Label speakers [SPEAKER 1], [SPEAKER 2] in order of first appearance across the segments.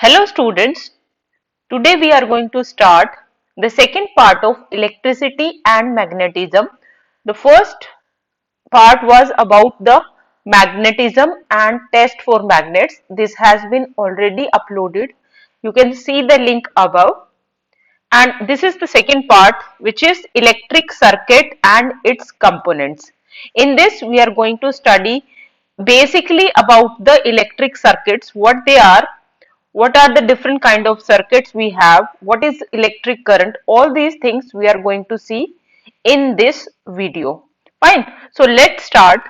[SPEAKER 1] Hello students, today we are going to start the second part of electricity and magnetism. The first part was about the magnetism and test for magnets. This has been already uploaded. You can see the link above. And this is the second part, which is electric circuit and its components. In this we are going to study basically about the electric circuits, what they are, what are the different kind of circuits we have, what is electric current, all these things we are going to see in this video. Fine. So let's start.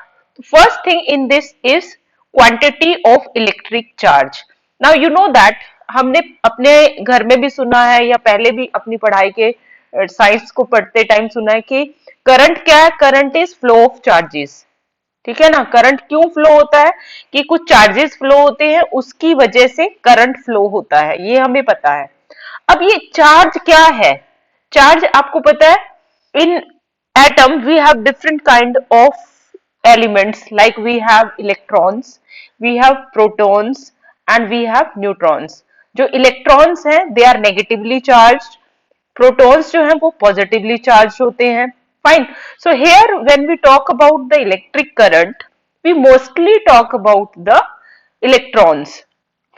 [SPEAKER 1] First thing in this is quantity of electric charge. Now you know that हमने अपने घर में भी सुना है या पहले भी अपनी पढ़ाई के साइंस को पढ़ते टाइम सुना है कि करंट क्या है? Current is flow of charges. ठीक है ना. करंट क्यों फ्लो होता है? कि कुछ चार्जेस फ्लो होते हैं, उसकी वजह से करंट फ्लो होता है, ये हमें पता है. अब ये चार्ज क्या है? चार्ज आपको पता है, इन atom we have different kind of elements, like we have electrons, we have protons and we have neutrons. जो electrons हैं they are negatively charged, protons जो हैं वो positively charged होते हैं. Fine. So here when we talk about the electric current, we mostly talk about the electrons.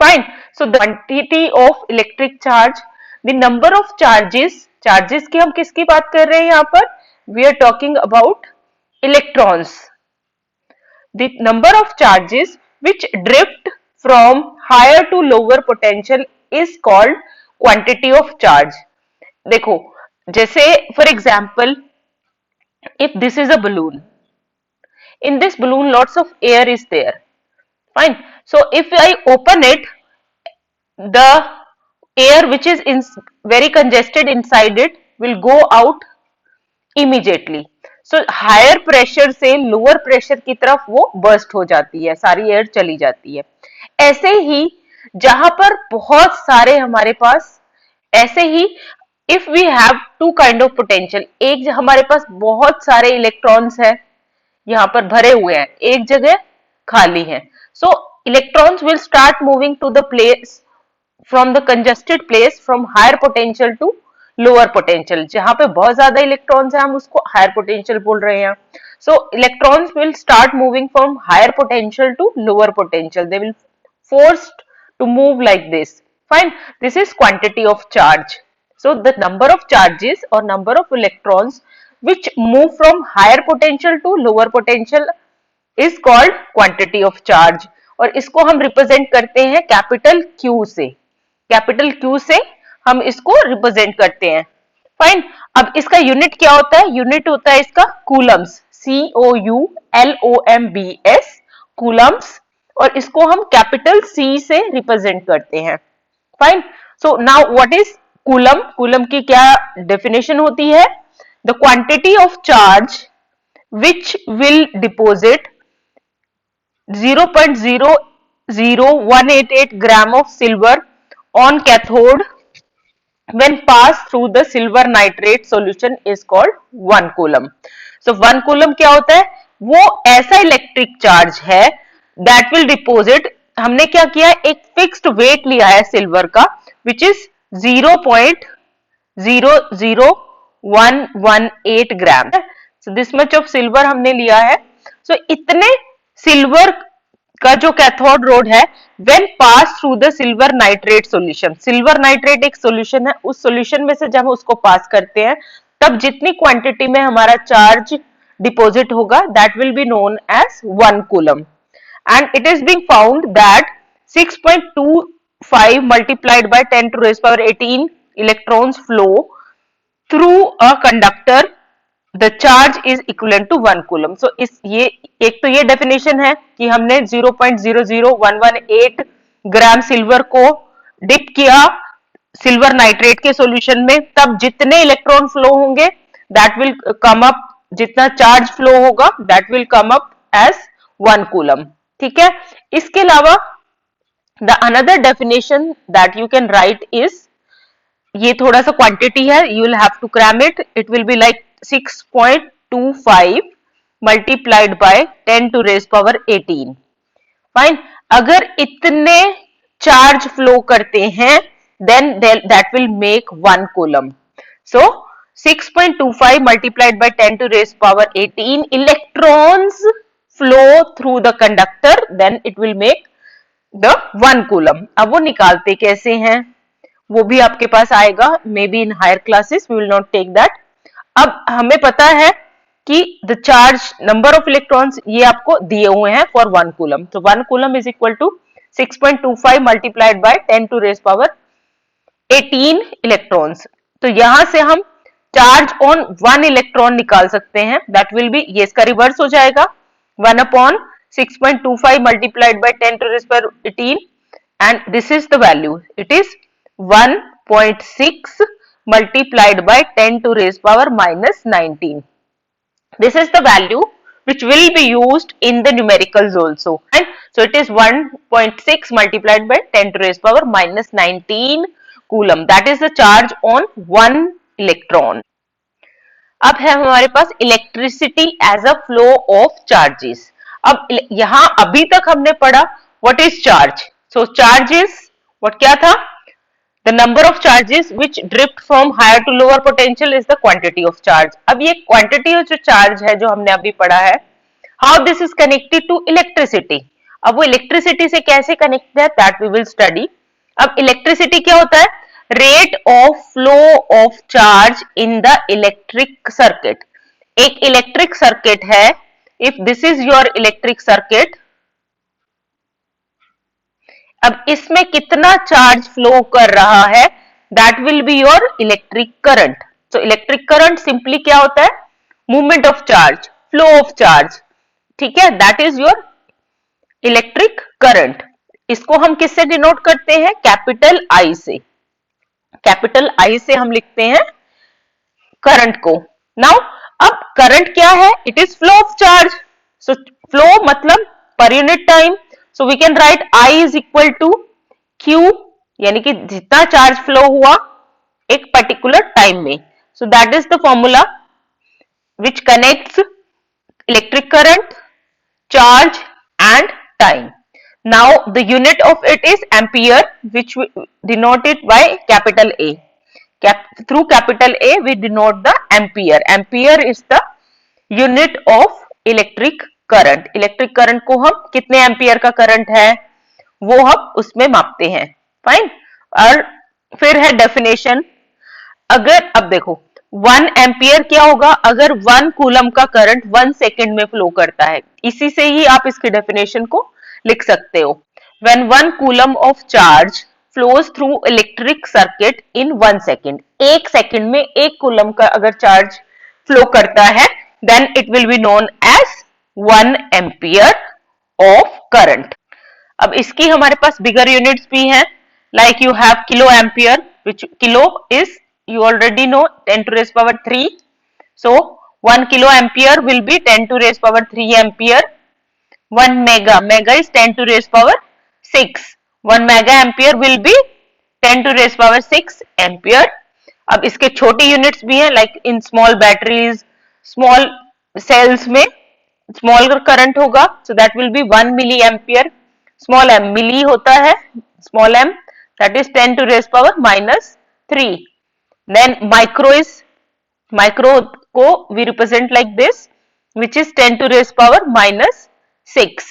[SPEAKER 1] Fine. So the quantity of electric charge, the number of charges, charges की हम किसकी बात कर रहे हैं यहाँ पर? We are talking about electrons. The number of charges which drift from higher to lower potential is called quantity of charge. देखो, जैसे for example, if this is a balloon, in this balloon lots of air is there. Fine. So if I open it, the air which is very congested inside it will go out immediately. So higher pressure से lower pressure की तरफ वो burst हो जाती है, सारी air चली जाती है. ऐसे ही जहां पर बहुत सारे हमारे पास, ऐसे ही if we have two kind of potential, एक हमारे पास बहुत सारे electrons है, यहाँ पर भरे हुए हैं, एक जगह खाली है. So electrons will start moving to the place from the congested place from higher potential to lower potential. जहां पे बहुत ज्यादा इलेक्ट्रॉन्स है हम उसको हायर पोटेंशियल बोल रहे हैं. So electrons will start moving from higher potential to lower potential. They will forced to move like this. Fine. This is quantity of charge. So the number of charges or number of electrons which move from higher potential to lower potential is called quantity of charge. और इसको हम represent करते हैं capital Q से. Capital Q से हम इसको represent करते हैं. फाइन. अब इसका यूनिट क्या होता है? यूनिट होता है इसका कूलम्स, COULOMBS, कूलम्स, और इसको हम कैपिटल C से रिप्रेजेंट करते हैं. Fine. So now what is coulomb? Coulomb की क्या डेफिनेशन होती है? The quantity of charge which will deposit 0.00188 gram of silver on cathode when passed through the silver nitrate solution is called 1 coulomb. So 1 coulomb क्या होता है? वो ऐसा electric charge है that will deposit, हमने क्या किया, एक फिक्स्ड वेट लिया है सिल्वर का which is 0.00118 gram. So this much of silver हमने लिया है. So इतने सिल्वर का जो कैथोड रोड है when pass through the silver nitrate solution, silver nitrate एक सॉल्यूशन है, उस सॉल्यूशन में से जब हम उसको पास करते हैं तब जितनी क्वांटिटी में हमारा चार्ज डिपॉजिट होगा that will be known as 1 coulomb. And it is being found that 6.25 multiplied by 10 to raise power 18 electrons flow through a conductor, the charge is equivalent to 1 coulomb. So इस ये एक तो ये definition है कि हमने 0.00118 gram silver को dip किया सिल्वर नाइट्रेट के सॉल्यूशन में, तब जितने इलेक्ट्रॉन फ्लो होंगे दैट विल कम अप, जितना चार्ज फ्लो होगा that will come up as 1 coulomb. ठीक है. इसके अलावा the another definition that you can write is, ये थोड़ा सा क्वांटिटी है, you will have to cram it. It will be like 6.25 multiplied by 10 to raise power 18. Fine. अगर इतने चार्ज फ्लो करते हैं, then that will make 1 coulomb. So 6.25 multiplied by 10 to raise power 18 electrons flow through the conductor, then it will make the 1 coulomb. अब वो निकालते कैसे हैं वो भी आपके पास आएगा, maybe in higher classes, we will not take that. अब हमें पता है कि the charge number of electrons ये आपको दिए हुए हैं फॉर 1 कूलम. तो 1 coulomb is equal to 6.25 multiplied by 10 to raise power 18 electrons. तो यहां से हम चार्ज ऑन 1 इलेक्ट्रॉन निकाल सकते हैं. दैट विल बी, ये इसका रिवर्स हो जाएगा, 1 upon 6.25 multiplied by 10 to raise power 18 and this is the value. It is 1.6 multiplied by 10 to raise power minus 19. This is the value which will be used in the numericals also. And so it is 1.6 multiplied by 10 to raise power minus 19 coulomb. That is the charge on 1 electron. अब है हमारे पास electricity as a flow of charges. अब यहां अभी तक हमने पढ़ा what is charge. So charges what क्या था, the number of charges which drift from higher to lower potential is the quantity of charge. अब ये क्वांटिटी जो चार्ज है जो हमने अभी पढ़ा है, how this is connected to electricity. अब वो इलेक्ट्रिसिटी से कैसे कनेक्टेड है दैट वी विल स्टडी. अब इलेक्ट्रिसिटी क्या होता है, rate of flow of charge in the electric circuit. एक इलेक्ट्रिक सर्किट है, if this is your electric circuit, अब इसमें कितना चार्ज फ्लो कर रहा है that will be your electric current. So electric current simply क्या होता है, movement of charge, flow of charge. ठीक है, that is your electric current. इसको हम किससे डिनोट करते हैं, कैपिटल आई से. कैपिटल आई से हम लिखते हैं करंट को. नाउ अब करंट क्या है, it is flow of charge. So flow मतलब पर unit time. So we can write I is equal to Q, यानी कि जितना चार्ज फ्लो हुआ एक पर्टिकुलर टाइम में. So that is the formula which connects electric current, charge and time. Now the unit of it is ampere, which we denote it by capital A. Through capital A we denote the ampere. Ampere is the unit of electric current. Electric current को हम कितने ampere का current है वो हम उसमें मापते हैं. फाइन. और फिर है डेफिनेशन. अगर अब देखो 1 एम्पियर क्या होगा, अगर 1 कूलम का करंट 1 सेकेंड में फ्लो करता है. इसी से ही आप इसकी डेफिनेशन को लिख सकते हो. When 1 coulomb of charge flows through electric circuit in 1 second, 1 second में 1 कूलम का अगर चार्ज फ्लो करता है then it will be known as 1 ampere of current. अब इसकी हमारे पास बिगर यूनिट्स भी हैं, like you have kilo ampere, which kilo is you already know 10 to raise power 3. So 1 kilo ampere will be 10 to raise power 3 ampere. 1 mega is 10 to raise power 6. 1 mega ampere will be 10 to raise power 6 ampere. अब इसके छोटे units भी हैं, like in small batteries, small cells में small current होगा, so that will be 1 milli ampere. Small M milli होता है, small M that is 10 to raise power minus 3. Then micro is, micro को we represent like this which is 10 to raise power minus 6.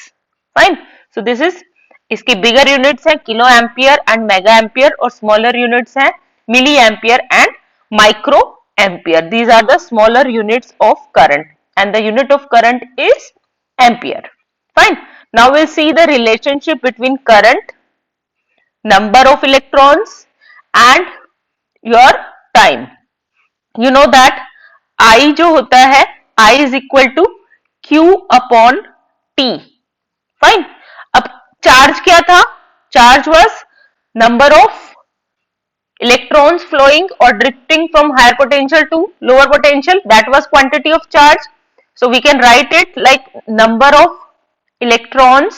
[SPEAKER 1] Fine. So this is, इसकी bigger units हैं kilo ampere and mega ampere, और smaller units हैं milli ampere and microampere. These are the smaller units of current and the unit of current is ampere. Fine. Now we'll see the relationship between current, number of electrons and your time. You know that I जो होता है, I is equal to Q upon T. Fine. अब charge क्या था, charge was number of electrons flowing or drifting from higher potential to lower potential, that was quantity of charge. So we can write it like number of electrons,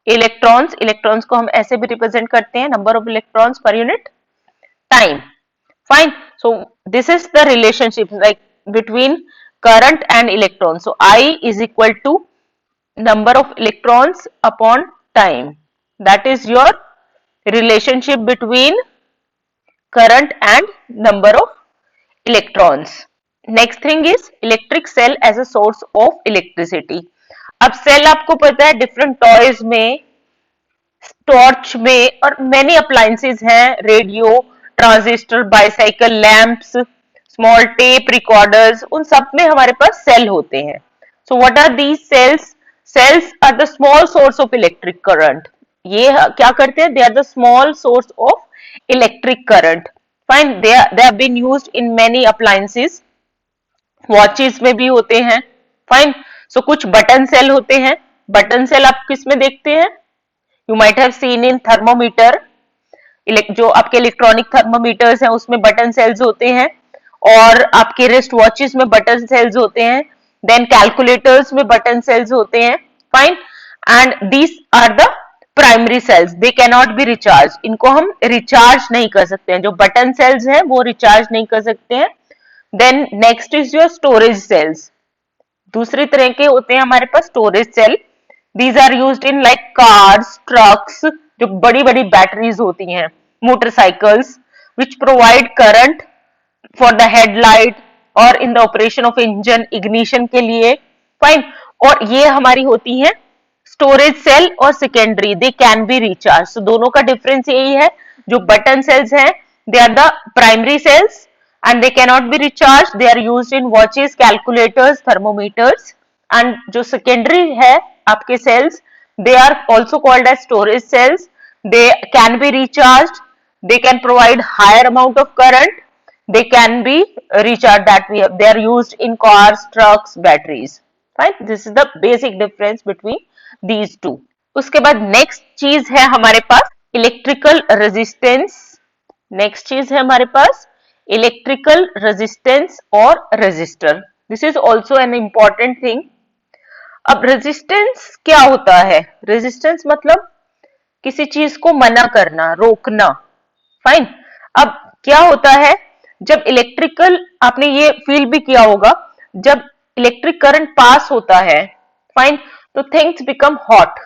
[SPEAKER 1] electrons को हम ऐसे भी represent करते हैं, number of electrons per unit time. Fine. So this is the relationship like between current and electrons. So I is equal to number of electrons upon time. That is your relationship between current and number of electrons. Next thing is electric cell as a source of electricity. अब cell आपको पता है different toys में, torch में और many appliances हैं, radio, transistor, bicycle lamps, small tape recorders, उन सब में हमारे पास सेल होते हैं. So what are these cells? Cells are the small source of electric current. ये क्या करते हैं? They are the small source of electric current. Fine. They have been used in many appliances. Watches में भी होते हैं. फाइन. सो कुछ button cell होते हैं. बटन सेल आप किस में देखते हैं? You might have seen in thermometer. जो आपके इलेक्ट्रॉनिक थर्मोमीटर्स हैं उसमें बटन सेल्स होते हैं, और आपके रिस्ट वॉचेस में बटन सेल्स होते हैं. देन कैलकुलेटर्स में बटन सेल्स होते हैं. Fine. And these are the primary cells. They can not be recharge. इनको हम रिचार्ज नहीं कर सकते हैं. जो बटन सेल्स हैं वो रिचार्ज नहीं कर सकते हैं. Then next is your storage cells. दूसरी तरह के होते हैं हमारे पास storage cell. These are used in like cars, trucks, जो बड़ी बड़ी बैटरीज होती हैं, motorcycles, which provide current for the headlight और in the operation of engine, ignition के लिए. फाइन. और ये हमारी होती है स्टोरेज सेल और secondary. They can be recharge. तो दोनों का डिफरेंस यही है. जो बटन सेल्स हैं they are the primary cells and they cannot be recharged. They are used in watches, calculators, thermometers. And जो secondary है आपके cells, they are also called as storage cells. They can be recharged. They can provide higher amount of current. They can be recharged. That we have. They are used in cars, trucks, batteries. Right? This is the basic difference between these two. उसके बाद next चीज है हमारे पास electrical resistance. Next चीज है हमारे पास electrical resistance और resistor. This is also an important thing. अब रेजिस्टेंस क्या होता है? रेजिस्टेंस मतलब किसी चीज को मना करना, रोकना. फाइन. अब क्या होता है जब इलेक्ट्रिकल, आपने ये फील भी किया होगा, जब इलेक्ट्रिक करंट पास होता है, फाइन, तो थिंग्स बिकम हॉट.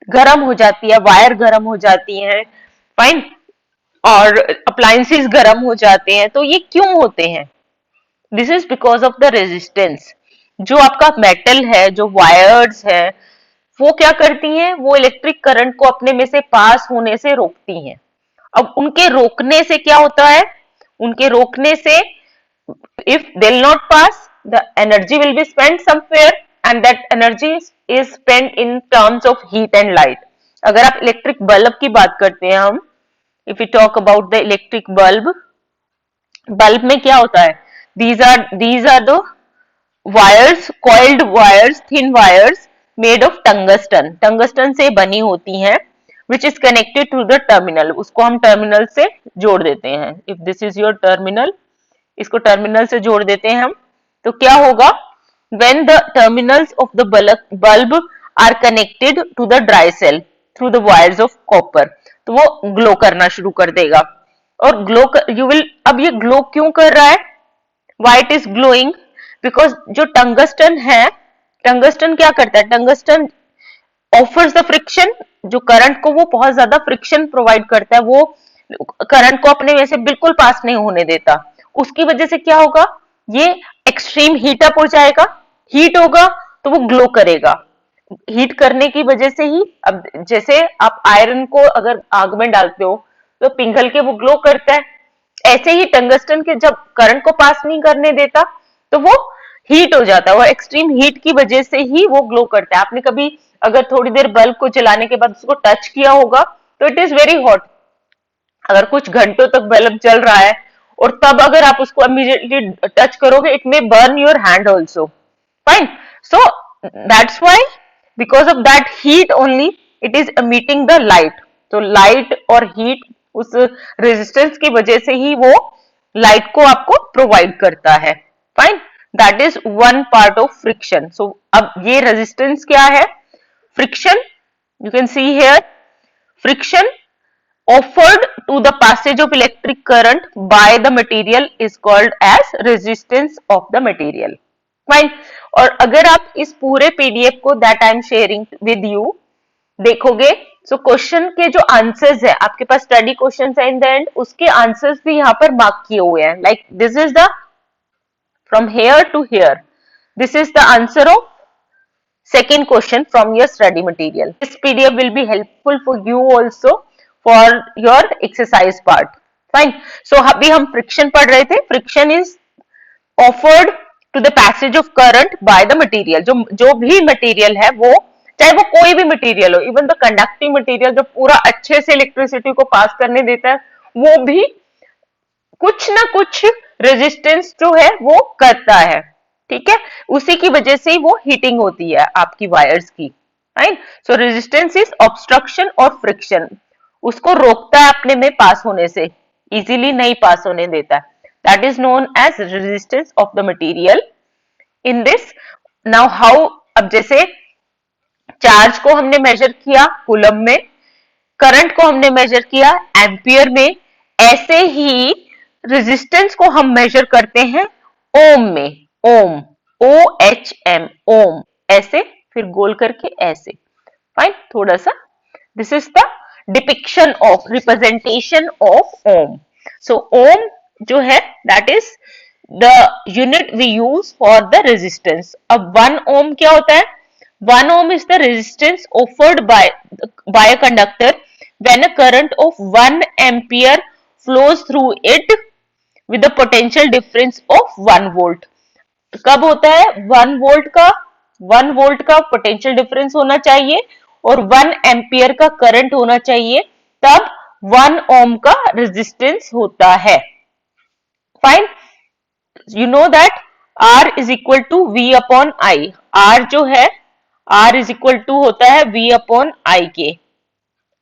[SPEAKER 1] गर्म हो जाती है, वायर गर्म हो जाती है. फाइन. और अप्लायंसेस गर्म हो जाते हैं. तो ये क्यों होते हैं? This is because of the resistance. जो आपका मेटल है, जो वायर्स है, वो क्या करती हैं? वो इलेक्ट्रिक करंट को अपने में से पास होने से रोकती हैं. अब उनके रोकने से क्या होता है? उनके रोकने से if they will not pass, the energy will be spent somewhere and that energy is spent in terms of heat and light. अगर आप इलेक्ट्रिक बल्ब की बात करते हैं हम, if we talk about the electric bulb में क्या होता है? these are the wires, coiled wires, thin wires made of tungsten. tungsten से बनी होती हैं, which is connected to the terminal. उसको हम टर्मिनल से जोड़ देते हैं. if this is your terminal, इसको टर्मिनल से जोड़ देते हैं हम. तो क्या होगा? when the terminals of the bulb are connected to the dry cell through the wires of copper, तो वो ग्लो करना शुरू कर देगा. और ग्लो यू विल, अब ये ग्लो क्यों कर रहा है? Why it is glowing? Because जो टंगस्टन है, टंगस्टन क्या करता है? Tungsten offers the friction. जो करंट को वो बहुत ज्यादा फ्रिक्शन प्रोवाइड करता है, वो करंट को अपने में से बिल्कुल पास नहीं होने देता. उसकी वजह से क्या होगा? ये एक्सट्रीम हीट अप हो जाएगा. हीट होगा तो वो ग्लो करेगा. हीट करने की वजह से ही, अब जैसे आप आयरन को अगर आग में डालते हो तो पिघल के वो ग्लो करता है, ऐसे ही टंगस्टन के जब करंट को पास नहीं करने देता तो वो हीट हो जाता है, और एक्सट्रीम हीट की वजह से ही वो ग्लो करता है. आपने कभी अगर थोड़ी देर बल्ब को जलाने के बाद उसको टच किया होगा तो इट इज वेरी हॉट. अगर कुछ घंटों तक बल्ब जल रहा है और तब अगर आप उसको इमीडिएटली टच करोगे, it may burn your hand also. Fine. So that's why, because of that heat only it is emitting the light. तो light और heat उस resistance की वजह से ही वो light को आपको provide करता है. Fine. That is one part of friction. So अब ये resistance क्या है? Friction. You can see here. Friction offered to the passage of electric current by the material is called as resistance of the material. Fine. और अगर आप इस पूरे PDF को that I am sharing with you, देखोगे so question के जो answers है, आपके पास स्टडी क्वेश्चन है इन द एंड, उसके आंसर्स भी यहाँ पर मार्क किए हुए हैं, like this is the from here to here, this is the answer of second question from your study material. This PDF will be helpful for you also for your exercise part. Fine. So अभी हम friction पढ़ रहे थे. Friction is offered to the passage of current by the material. जो भी material है वो, चाहे वो कोई भी material हो, even the conducting material जो पूरा अच्छे से electricity को pass करने देता है, वो भी कुछ ना कुछ resistance जो है वो करता है. ठीक है, उसी की वजह से वो हीटिंग होती है आपकी वायर्स की. Right. So resistance is obstruction और फ्रिक्शन, उसको रोकता है अपने में पास होने से, इजीली नहीं पास होने देता. That is known as resistance of the material. In this now how, अब जैसे चार्ज को हमने मेजर किया कूलम में, करंट को हमने मेजर किया एम्पियर में, ऐसे ही रेजिस्टेंस को हम मेजर करते हैं ओम में. ओम, OHM, ओम, ऐसे फिर गोल करके ऐसे. फाइन. थोड़ा सा this is the depiction of representation of ohm. So ohm जो है that is the unit we use for the resistance. अब 1 ओम क्या होता है? 1 ohm is the resistance offered by a conductor when a current of 1 ampere flows through it with a potential difference of 1 volt. कब होता है? 1 volt का potential difference होना चाहिए और 1 एम्पियर का करंट होना चाहिए, तब 1 ओम का रेजिस्टेंस होता है. Fine. You know that R is equal to V upon I. R जो है R इज इक्वल टू होता है V अपॉन आई के.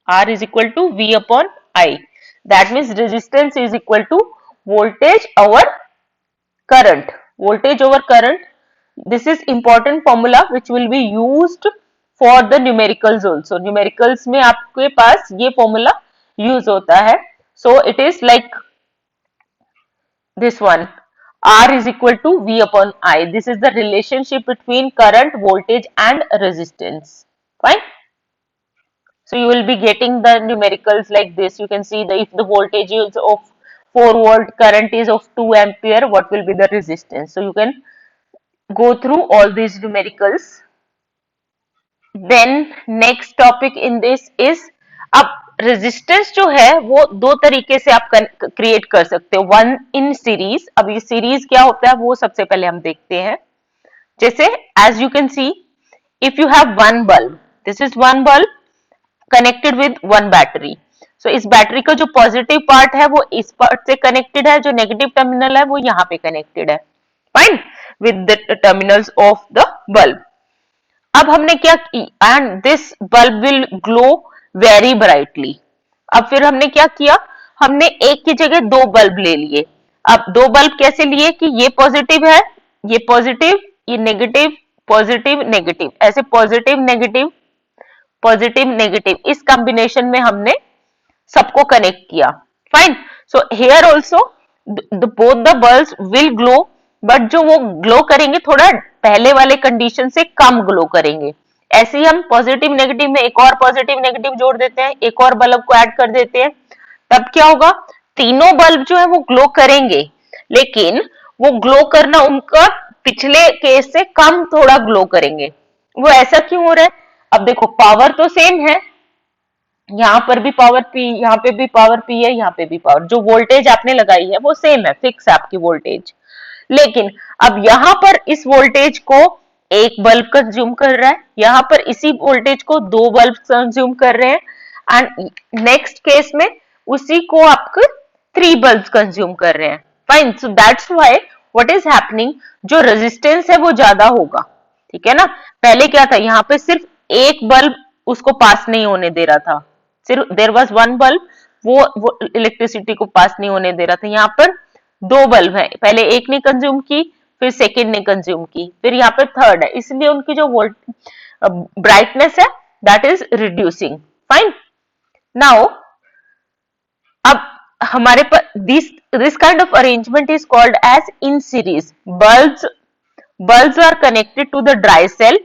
[SPEAKER 1] R is equal to V upon I. That means resistance is equal to voltage over current. Voltage over current. This is important formula which will be used for the numericals also. Numericals में आपके पास ये formula use होता है. So it is like this one. R is equal to V upon I. This is the relationship between current, voltage and resistance. Fine. So you will be getting the numericals like this. You can see that if the voltage is of 4 volt, current is of 2 ampere, what will be the resistance? So you can go through all these numericals. Then next topic in this is, अब resistance जो है वो दो तरीके से आप create कर सकते हो. One in series. अब ये सीरीज क्या होता है वो सबसे पहले हम देखते हैं. जैसे as you can see, if you have one bulb, this is one bulb connected with one battery. So इस बैटरी का जो पॉजिटिव पार्ट है वो इस पार्ट से कनेक्टेड है, जो नेगेटिव टर्मिनल है वो यहाँ पे कनेक्टेड है. Fine. With the terminals of the bulb. अब हमने क्या की, and this bulb will glow very brightly. अब फिर हमने क्या किया, हमने एक की जगह दो बल्ब ले लिए. अब दो बल्ब कैसे लिए कि ये पॉजिटिव है, ये पॉजिटिव, ये नेगेटिव, पॉजिटिव नेगेटिव, ऐसे पॉजिटिव नेगेटिव, पॉजिटिव नेगेटिव, इस कॉम्बिनेशन में हमने सबको कनेक्ट किया. Fine. So here also both the bulbs will glow, but जो वो ग्लो करेंगे थोड़ा पहले वाले कंडीशन से कम ग्लो करेंगे. ऐसे ही हम पॉजिटिव नेगेटिव में एक और पॉजिटिव नेगेटिव जोड़ देते हैं, एक और बल्ब को ऐड कर देते हैं. तब क्या होगा, तीनों बल्ब जो है वो ग्लो करेंगे, लेकिन वो ग्लो करना उनका पिछले केस से कम थोड़ा ग्लो करेंगे. वो ऐसा क्यों हो रहा है? अब देखो पावर तो सेम है, यहाँ पर भी पावर P, यहाँ पे भी पावर P है, यहाँ पे भी पावर, जो वोल्टेज आपने लगाई है वो सेम है, फिक्स है आपकी वोल्टेज. लेकिन अब यहाँ पर इस वोल्टेज को एक बल्ब कंज्यूम कर रहा है, यहाँ पर इसी वोल्टेज को दो बल्ब कंज्यूम कर रहे हैं, एंड नेक्स्ट केस में उसी को आपको 3 बल्ब कंज्यूम कर रहे हैं. Fine. So that's why what is happening, जो रेजिस्टेंस है वो ज्यादा होगा. ठीक है ना. पहले क्या था, यहाँ पे सिर्फ एक बल्ब उसको पास नहीं होने दे रहा था, सिर्फ देयर वाज वन बल्ब, वो इलेक्ट्रिसिटी को पास नहीं होने दे रहा था. यहाँ पर दो बल्ब है, पहले एक ने कंज्यूम की, फिर सेकेंड ने कंज्यूम की, फिर यहाँ पर थर्ड है, इसलिए उनकी जो वोल्ट ब्राइटनेस है that is reducing. Fine. Now अब हमारे पास this kind of arrangement is called as in series. Bulbs are connected to the dry cell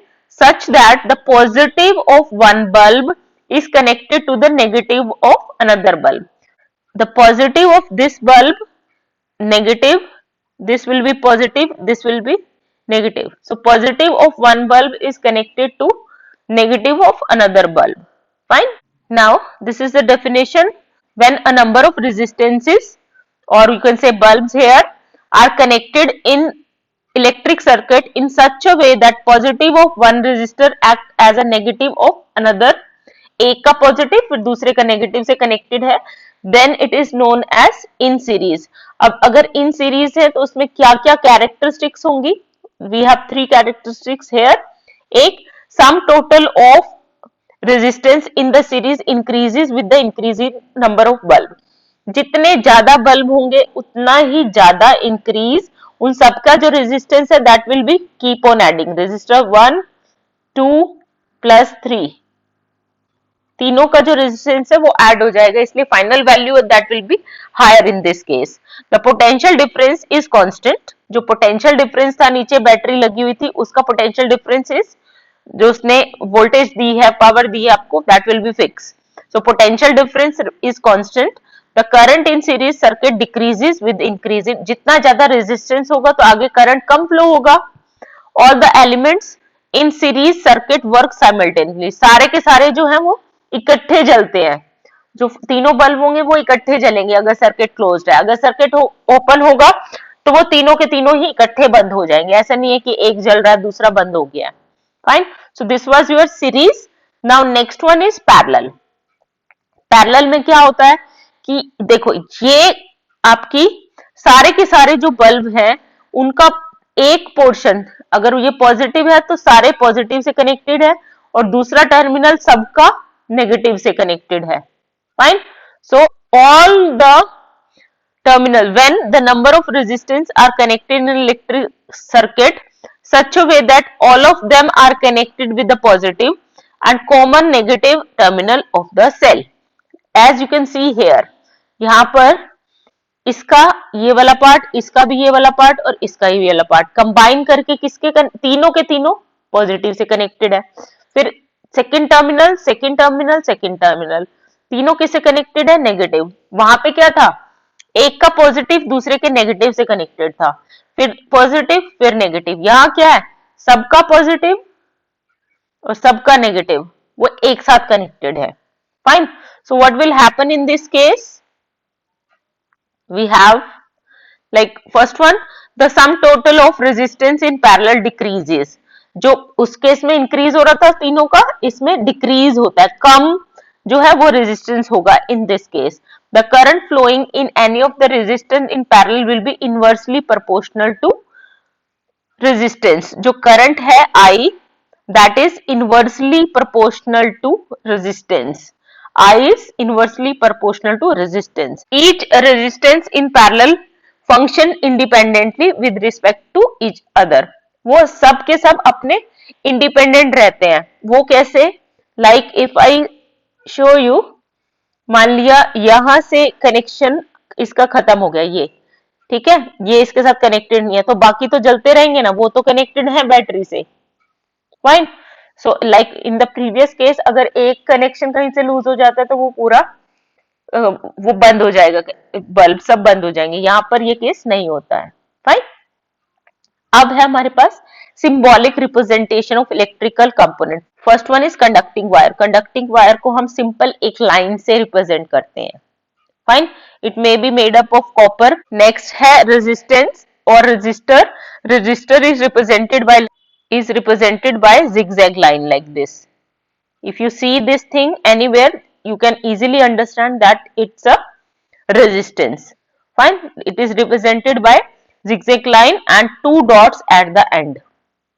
[SPEAKER 1] such that the positive of one bulb is connected to the negative of another bulb. The positive of this bulb negative, this will be positive, this will be negative. So positive of one bulb is connected to negative of another bulb. Fine. Now this is the definition. When a number of resistances, or you can say bulbs here, are connected in electric circuit in such a way that positive of one resistor act as a negative of another, एक का positive फिर दूसरे का negative से connected है, then it is known as in series. अब अगर in series है तो उसमें क्या क्या कैरेक्टरिस्टिक्स होंगी? We have three characteristics here. एक, sum total of resistance in the series increases with the increasing number of bulb. जितने ज्यादा बल्ब होंगे उतना ही ज्यादा इंक्रीज उन सबका जो रेजिस्टेंस है that will be keep on adding. Resistor 1 2 plus 3, तीनों का जो रेजिस्टेंस है वो ऐड हो जाएगा, इसलिए final value that will be higher in this case. The potential difference is constant. जो पोटेंशियल डिफरेंस था नीचे बैटरी लगी हुई थी उसका पोटेंशियल डिफरेंस इज, जो उसने वोल्टेज दी है पावर दी है आपको, that will B fix. So potential difference is constant. The current in series circuit decreases with increasing. जितना ज्यादा रेजिस्टेंस होगा तो आगे करंट कम फ्लो होगा. All the elements in series circuit work simultaneously. सारे के सारे जो है वो इकट्ठे जलते हैं. जो तीनों बल्ब होंगे वो इकट्ठे जलेंगे अगर सर्किट क्लोज्ड है. अगर सर्किट ओपन होगा तो वो तीनों के तीनों ही इकट्ठे बंद हो जाएंगे. ऐसा नहीं है कि एक जल रहा है दूसरा बंद हो गया. Fine. So this was your series. Now next one is parallel. Parallel में क्या होता है कि देखो ये आपकी सारे के सारे जो बल्ब हैं उनका एक पोर्शन, अगर ये पॉजिटिव है तो सारे पॉजिटिव से कनेक्टेड है और दूसरा टर्मिनल सबका नेगेटिव से कनेक्टेड है. Fine. So all the terminal when the number of resistance are connected in electric circuit such a way that all of them are connected with the positive and common negative terminal of the cell. As you can see here, यहाँ पर इसका ये वाला part, इसका भी ये वाला part और इसका ये वाला पार्ट कंबाइन करके किसके तीनों के तीनों पॉजिटिव से कनेक्टेड है. फिर second terminal, second terminal, second terminal, तीनों किससे कनेक्टेड है? नेगेटिव. वहां पे क्या था? एक का पॉजिटिव दूसरे के नेगेटिव से कनेक्टेड था, फिर पॉजिटिव फिर नेगेटिव. यहाँ क्या है? सबका पॉजिटिव और सबका नेगेटिव वो एक साथ कनेक्टेड है. Fine. So what will happen in this case? We have like first one, the sum total of resistance in parallel decreases. जो उस केस में इंक्रीज हो रहा था तीनों का, इसमें डिक्रीज होता है, कम जो है वो रेजिस्टेंस होगा. इन this case the current flowing in any of the resistance in parallel will be inversely proportional to resistance. जो current है I, that is inversely proportional to resistance. I is inversely proportional to resistance. Each resistance in parallel function independently with respect to each other. वो सब के सब अपने independent रहते हैं. वो कैसे? Like if I show you, मान लिया यहां से कनेक्शन इसका खत्म हो गया, ये ठीक है, ये इसके साथ कनेक्टेड नहीं है तो बाकी तो जलते रहेंगे ना, वो तो कनेक्टेड है बैटरी से. Fine. So like in the previous case अगर एक कनेक्शन कहीं से लूज हो जाता है तो वो पूरा वो बंद हो जाएगा, बल्ब सब बंद हो जाएंगे. यहाँ पर ये केस नहीं होता है. फाइन. अब है हमारे पास symbolic representation of electrical component. First one is conducting wire. Conducting wire को हम सिंपल एक लाइन से रिप्रेजेंट करते हैं. Fine. It may be made up of copper. Next है रेजिस्टेंस और resistor. Resistor is represented by zigzag line like this. If you see this thing anywhere, you can easily understand that it's a resistance. Fine. It is represented by zigzag line and two dots at the end.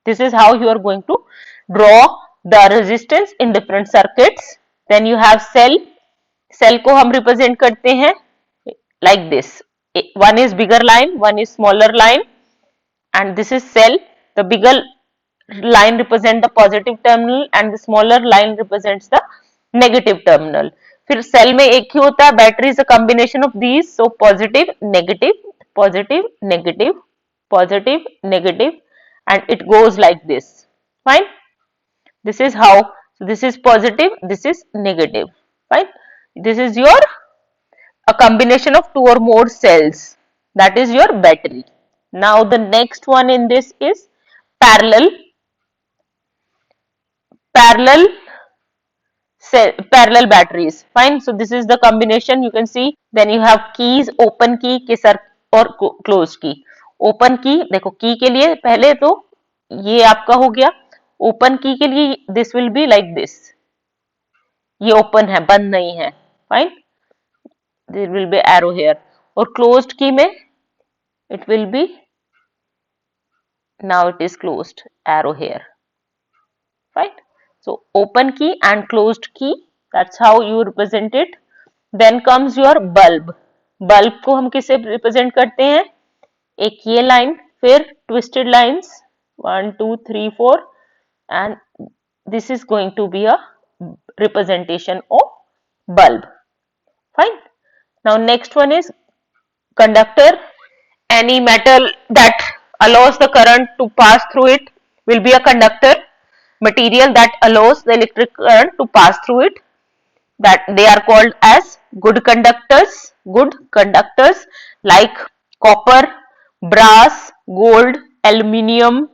[SPEAKER 1] This is how you are going to draw the resistance in different circuits. Then you have cell. Cell को हम represent करते हैं like this. One is bigger line, one is smaller line, and this is cell. The bigger line represents the positive terminal and the smaller line represents the negative terminal. फिर cell में एक ही होता है. Battery is a combination of these. So positive, negative, positive, negative, positive, negative, and it goes like this. Fine. This is how This is positive, this is negative, right? This is your a combination of two or more cells, that is your battery. Now the next one in this is parallel parallel parallel batteries. Fine. So this is the combination. You can see. Then you have keys, open key के sir और closed key. Open key देखो key के लिए पहले तो ये आपका हो गया. Open key के लिए this will be like this. ये open है, बंद नहीं है. Fine. There will be arrow here. और closed key में it will be, now it is closed, arrow here. Right. So open key and closed key, that's how you represent it. Then comes your bulb. Bulb को हम किससे represent करते हैं? एक ये line, फिर twisted lines 1 2 3 4 and this is going to be a representation of bulb. Fine. Now next one is conductor. Any metal that allows the current to pass through it will be a conductor. Material that allows the electric current to pass through it, that they are called as good conductors. Good conductors like copper, brass, gold, aluminium,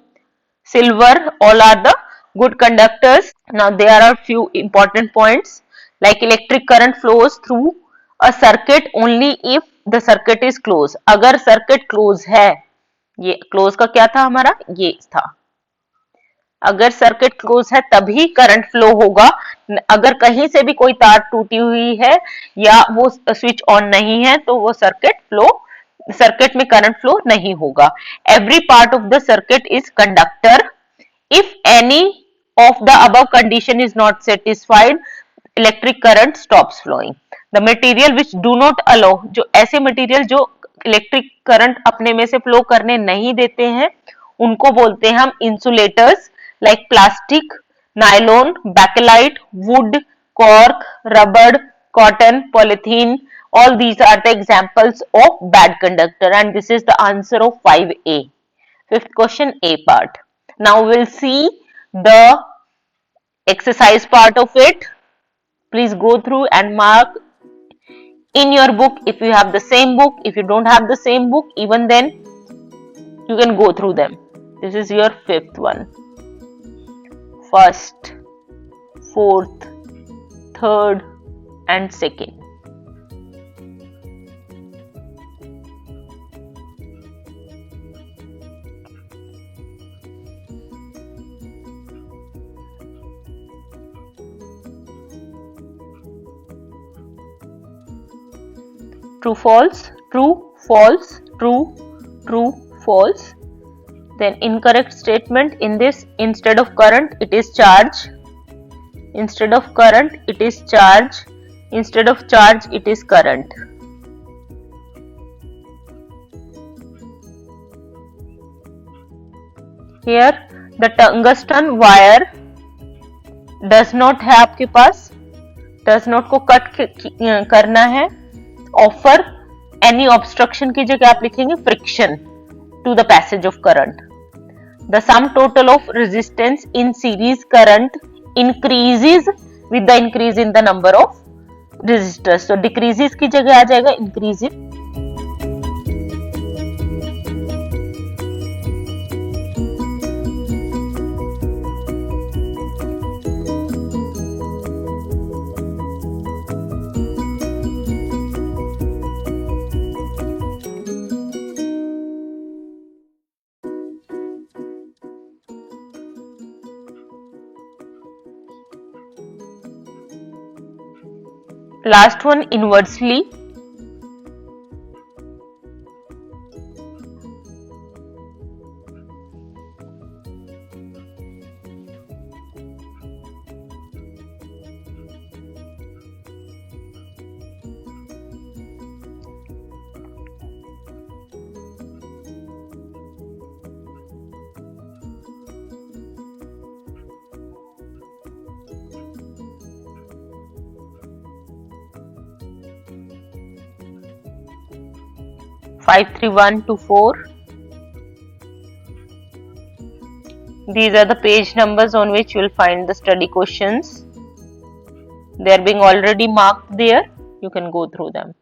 [SPEAKER 1] silver, all are the good conductors. Now there are few important points like electric current flows through a circuit only if the circuit is closed. अगर circuit close है, ये close का क्या था हमारा, ये था. अगर सर्किट क्लोज है तभी करंट फ्लो होगा. अगर कहीं से भी कोई तार टूटी हुई है या वो स्विच ऑन नहीं है तो वो सर्किट में करंट फ्लो नहीं होगा. Every part of the circuit is conductor. If any of the above condition is not satisfied, electric current stops flowing. The material which do not allow, जो ऐसे material जो इलेक्ट्रिक करंट अपने में से flow करने नहीं देते हैं उनको बोलते हैं हम insulators. Like plastic, nylon, bakelite, wood, cork, rubber, cotton, polythene, all these are the examples of bad conductor and this is the answer of 5A. Fifth question, A part. Now we'll see the exercise part of it. Please go through and mark in your book if you have the same book. If you don't have the same book, even then you can go through them. This is your fifth one. First, fourth, third and second. True, false, true, false, true, true, false. Then incorrect statement in this, instead of current it is charge. Instead of current it is charge. Instead of charge it is current. Here the tungsten wire does not है आपके पास, does not को cut करना है. Offer any obstruction की जगह आप लिखेंगे friction to the passage of current. The sum total of resistance in series current increases with the increase in the number of resistors. So decreases की जगह आ जाएगा increases. Last one, inversely. Five, three, one, two, four. These are the page numbers on which you will find the study questions. They are being already marked there. You can go through them.